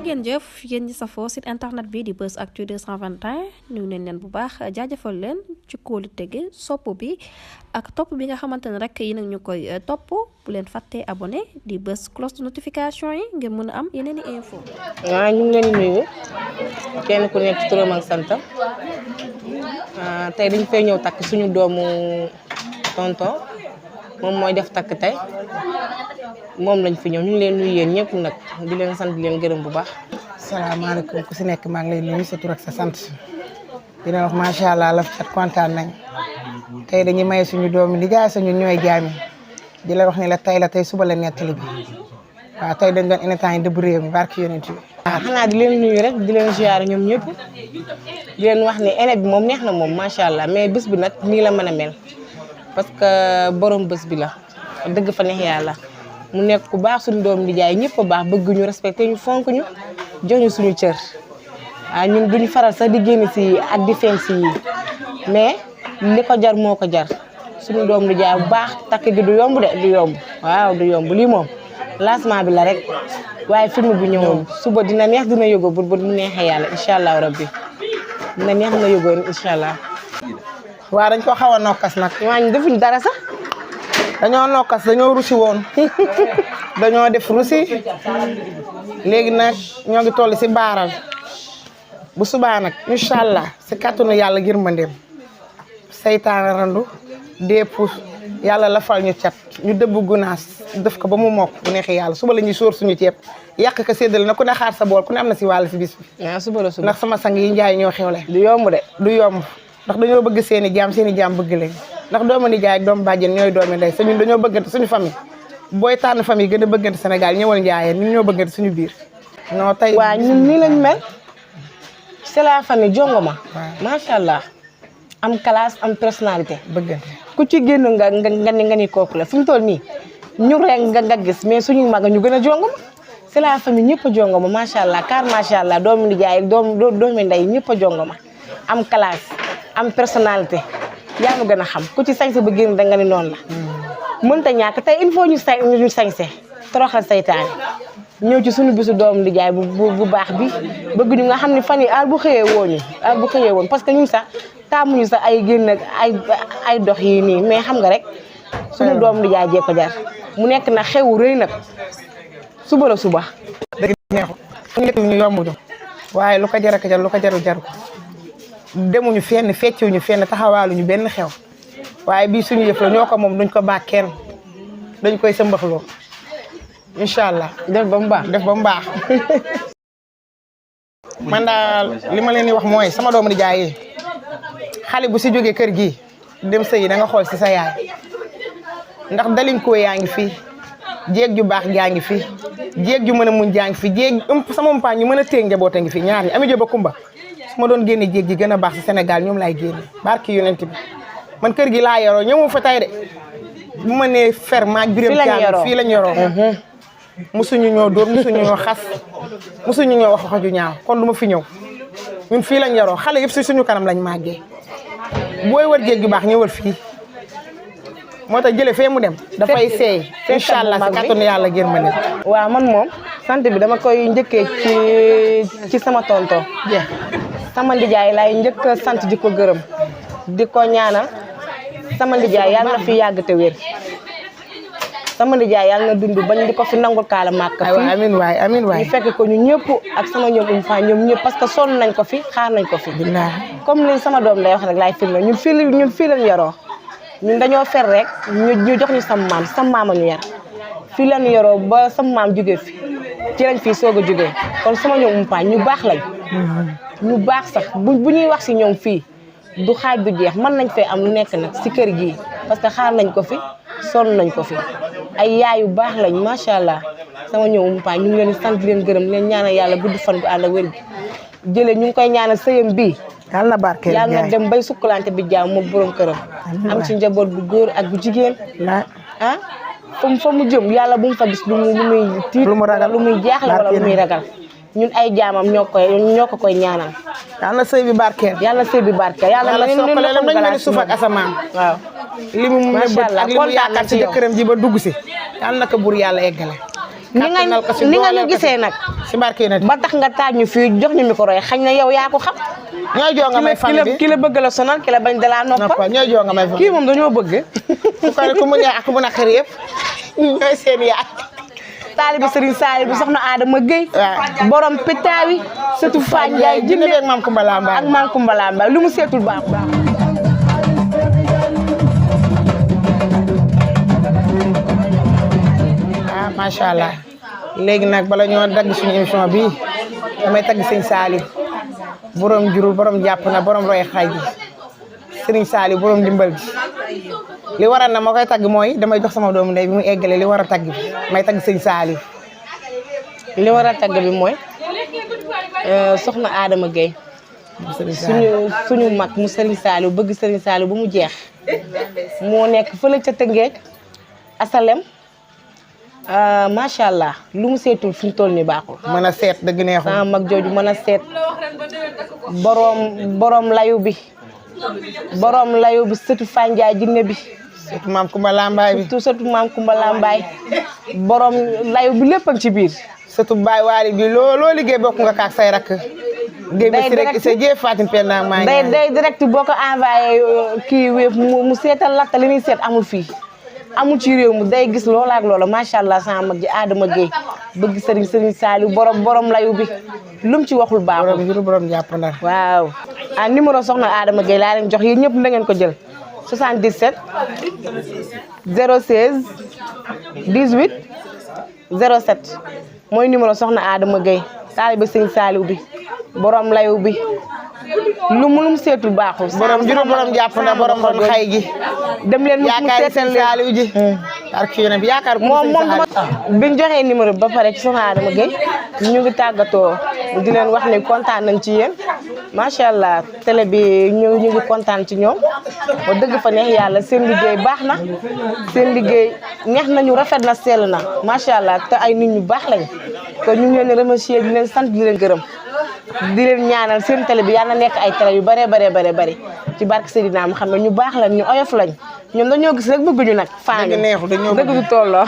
ngeen jëf yéen ñi safoo site internet bi di Buzz Actu 221 ñu neen leen bu baax jaajëfal leen ci kóolu tege sopp bi ak topp bi nga xamante ne rek yi nag ñu koy topp bu leen fàttee abonné di bës cloche de notification yi ngir mën a am yeneen i info. waaw ñu ngi leen di nuyu kenn ku nekk ci turam ak santam tey dañ fay ñëw takk suñu doomu tonton moom mooy def takk tey moom lañ fi ñëw ñu ngi leen nuyu yéen ñëpp nag di leen sant di leen gërëm bu baax. salaamaaleykum ku si nekk maa ngi lay nuyu sa tur ak sa sant di leen wax macha allah laf cat kontaan nañ tey dañuy maye suñu doomi nijaay sañu ñooy jaami di la wax ni la tey suba la nettali bi waaw tey dañ doon temps yi dëbb réew mi barki yonent bi. waaw xanaa di leen nuyu rek di leen ziar ñoom ñëpp di leen wax ni ene bi moom neex na moom macha allah mais bés bi nag nii la mën a mel parce que borom bés bi la dëgg fa neex yàlla. mu nekk ku baax suñu doom di jaay ñëpp a baax bëgg ñu respecté ñu fonk ñu jox ñu suñu cër ñun duñu faral sax di génn si ak di feeñ si yi mais li ko jar moo ko jar suñu doom di jaay bu baax takk gi du yomb de du yomb waaw du yomb lii moom lancement bi la rek waaye film bi ñëwoon suba dina neex dina yógoo bu mu neexee yàlla incha allah rabbi dina neex dina yógoo incha allah. waaw dañ ko xaw a nokkas nag. waaw defuñ dara sax. dañoo nokkas dañoo rusi woon dañoo def rusi léegi nag ñoo ngi toll si baaral bu subaa nag incha allah si kàttanu yàlla yërmandeem seytaane randu dee puus yàlla la fal ñu cat ñu dëbb gunaas def ko ba mu mokk bu neexee yàlla suba la ñuy sóor suñu ceeb yàq ko séddale na ku ne xaar sa bool ku ne am na si wàll si bis bi. waaw suba la suba ndax sama sang yi njaay ñoo xewle. du yomb de du yomb ndax dañoo bëgg seeni jaam bëgg leen. ndax doomu nijaay ak doomu bàjjen ñooy doomi ndey sa ñun dañoo bëggante suñu famille booy tànn famille gën a bëggante Sénégal ñëwal njaayeen ñun ñoo bëggante suñu biir. non tey waaw ñun nii lañ mel c'est la famille jongoma. macha allah am classe am personnalité. bëggante ku ci génn nga ni kooku la fi mu toll nii ñu rek nga gis mais suñu mag ñu gën a jongoma c'est la famille ñëpp a jongoma macha allah car macha allah doomu nijaay ak doomi ndey ñëpp a jongoma am classe am personnalité. yaa ngi gën a xam ku ci sañse ba génn da nga ni noonu la mënta ñàkk tey il faut ñu sañse toroxal saytaane ñëw ci suñu bisu doomu di jaay bu baax bi bëgg ñu nga xam ne fan yi aar bu xëyee woon parce que ñun sax taamuñu sax ay génn ak ay dox yi nii mais xam nga rek suñu doomu di jaay jee ko jar mu nekk na xewu rëy nag suba la suba. dëgg neexu ñu yombuñu waaye lu ko jar ak jar lu ko jarul jar ko demuñu fenn feccuñu fenn taxawaaluñu benn xew waaye bii suñu yëf la ñoo ko moom duñ ko baax kenn dañ koy sëmbaxloo incha allah. def ba mu baax. man daal li ma leen di wax mooy sama doomu di jaay xale bu si jógee kër gi dem sëyi da nga xool si sa yaay ndax dalinkoo yaa ngi fi jéeg ju baax jaa ngi fi jéeg ju mën a muñ jaa ngi fi jéeg sama mpaañ ñu mën a téye njaboot a ngi fi ñaar yi ami joba kumba ma doon génne jéeg ji gën a baax si Sénégal ñoom laay génne barki yonent bi man kër gi laa yoroo ñëw fa tey de bu ma nee fer maag biram caam fii lañ yoroo musuñu ñoo dóor musuñu ñoo xas musuñu ñoo wax waxaju ñaaw kon du ma fi ñëw ñun fii lañ yoroo xale yëpp si suñu kanam lañ màggee booy wër jéeg ju baax ñëwal fii moo tax jële fee mu dem dafay seey incha allah si kàttanu yàlla gër ma ne waaw man moom sant bi dama koy njëkkee ci sama tonton sama ndijaay laay njëkk sant di ko gërëm di ko ñaanal sama ndijaay yàlla na fi yàgg te wér sama ndijaay yàlla na dund bañ di ko fi nangul kaala màkk fii amiin waay ñu fekk ko ñu ñëpp ak sama ñoom fa ñoom ñëpp parce que sonn nañ ko fi xaar nañ ko fi comme li sama doom lay wax rek laay firnde ñun fii lañ yaroo ñun dañoo fer rek ñu jox ñu sama maama ñu yar fii lañ yaroo ba sama maam jógee fi ci lañ fii soog a jógee kon sama ñoom umpaañ ñu baax lañ ñu baax sax bu ñuy wax si ñoom fii du xaaj du jeex mën nañ fee am lu nekk nag si kër gii parce que xaar nañ ko fi sonn nañ ko fi ay yaay yu baax lañ macha allah sama ñoom umpaañ ñu ngi leen di sant leen gërëm leen ñaanal yàlla gudd fan bu ànd ak wér gi jëlee ñu ngi koy ñaanal sëyam bii yàlla na barkeel yàlla na dem bay sukkalante bi jaaw moom borom këram am ci njaboot bu góor ak bu jigéen fa mu jëm yàlla bu mu fa gis lu muy tiit lu muy jaaxle wala lu muy ragal ñun ay jaamam ñoo ko koy ñaanal yàlla na sëy bi barkeel yàlla na sëy bi barkeel yàlla soppale lam nañ mel ni suuf ak asamaan waaw li mu Macha Allah, ak li mu kontaan yaakaar na ci ci yow. jëkkëram ji ba dugg si yàlla na ko buur yàlla eggale ni nga ñu gisee nag si barke yi nag ba tax nga taaj ñu fii jox ñu micro yi xañ na yow yaa ko xam ñooy joo nga may famille bi ki la bëgg la sonal ki la bañ dalaa noppal ñooy joo nga may famille kii moom dañoo bëgg ku mu neex ak ku mu naqari yëpp ñooy seen yaay taalibi Serigne Saliou bi soxna Adama Gueye waaw borom pitaawi sëtu Fane Ndiaye jinne beeg maam Kumba Lambaay ak maam Kumba Lambaay lu mu seetul baax macha allah léegi nag bala ñoo dagg suñu émission bi damay tagg sëñ Saliou borom jurul borom jàpp na borom roy xay gi sëriñ Saliou borom dimbal gi li waral na ma koy tagg mooy damay jox sama doomu ndey bi mu eggale li war a tagg bi may tagg sëñ Saliou li war a tagg bi mooy soxna Adama Gueye suñu mag mu Serigne Saliou bëgg Serigne Saliou ba mu jeex moo nekk fële ca Tëngéej asalem macha allah lu mu seetul fi mu toll nii baaxul. mën a seet dëgg neexul sama mag jooju mën a seet borom layu bi sëtu Fanjaay jinne bi. surtout maam Kumba Lambaay bi surtout maam Kumba Lambaay borom layu bi lépp ak ci biir. surtout Baye Waly bi loo liggéey bokk nga kaak say rakk. day direct sa jëf Fatim Penda maa ngi day direct boo ko envoyé kii wéef mu seetal lakk li muy seet amul fii. amul ci réew mi day gis loola ak loola macha allah sama mag ji Adama Gueye bëgg Serigne Saliou borom layu bi lum ci waxul baaxul. borom jàpp ndar. waaw numéro soxna Adama Gueye laa leen jox yéen ñëpp na ngeen ko jël 77 016 18 07 mooy numéro soxna Adama Gueye taalibe Serigne Saliou bi borom layu bi lum seetul baaxul. borom jàpp ndar borom xay gi. dem leen mu seetal Saliou ji ak yéen bi yaakaar moom biñ joxee numéro ba pare ci soxna Adama Gueye ñu ngi tàggatoo di leen wax ne kontaan nañ ci yéen macha allah télé bi ñu ngi kontaan ci ñoom ba dëgg fa neex yàlla seen liggéey baax na seen liggéey neex nañu rafet na sell na macha allah te ay nit ñu baax lañ kon ñu ngi leen di remercier di leen sant di leen gërëm di leen ñaanal seen télé bi yàlla na nekk ay télé yu bare ci barke Seydina mu xam ne ñu baax lañ ñu oyof lañ ñoom dañoo gis rek bëgguñu nag. dëgg neexul dañoo dëgg du tolloo.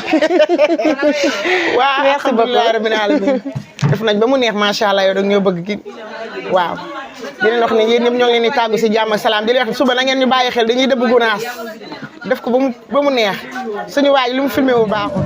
waaw merci beaucoup alhamdulilah rabbil alamin def nañ ba mu neex macha allah yow dañoo bëgg ki waaw. di leen wax ne yéen ñëpp ñoo ngi leen di tàggu si jàmm ak salaam di leen wax suba na ngeen ñu bàyyi xel dañuy dëbb gunaas def ko ba mu neex suñu waaj li mu filmé wu baaxul.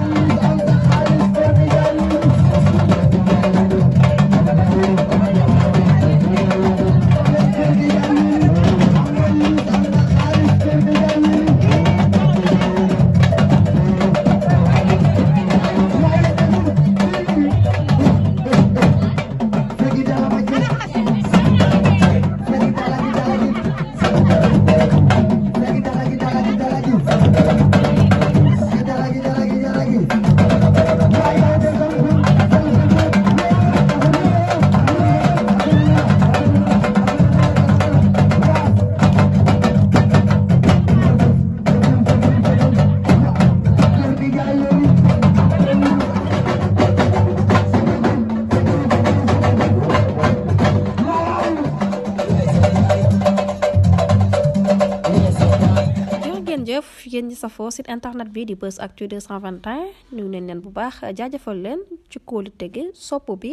yéen ñi safoo site internet bi di Buzz Actu 221 nuyu nañ leen bu baax jaajëfal leen ci kóolu tege sopp bi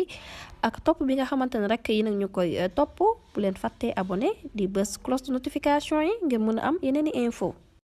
ak topp bi nga xamante ne rek yi nag ñu koy topp bu leen fàttee abonné di bës cloche de notification yi ngir mën a am yeneen i info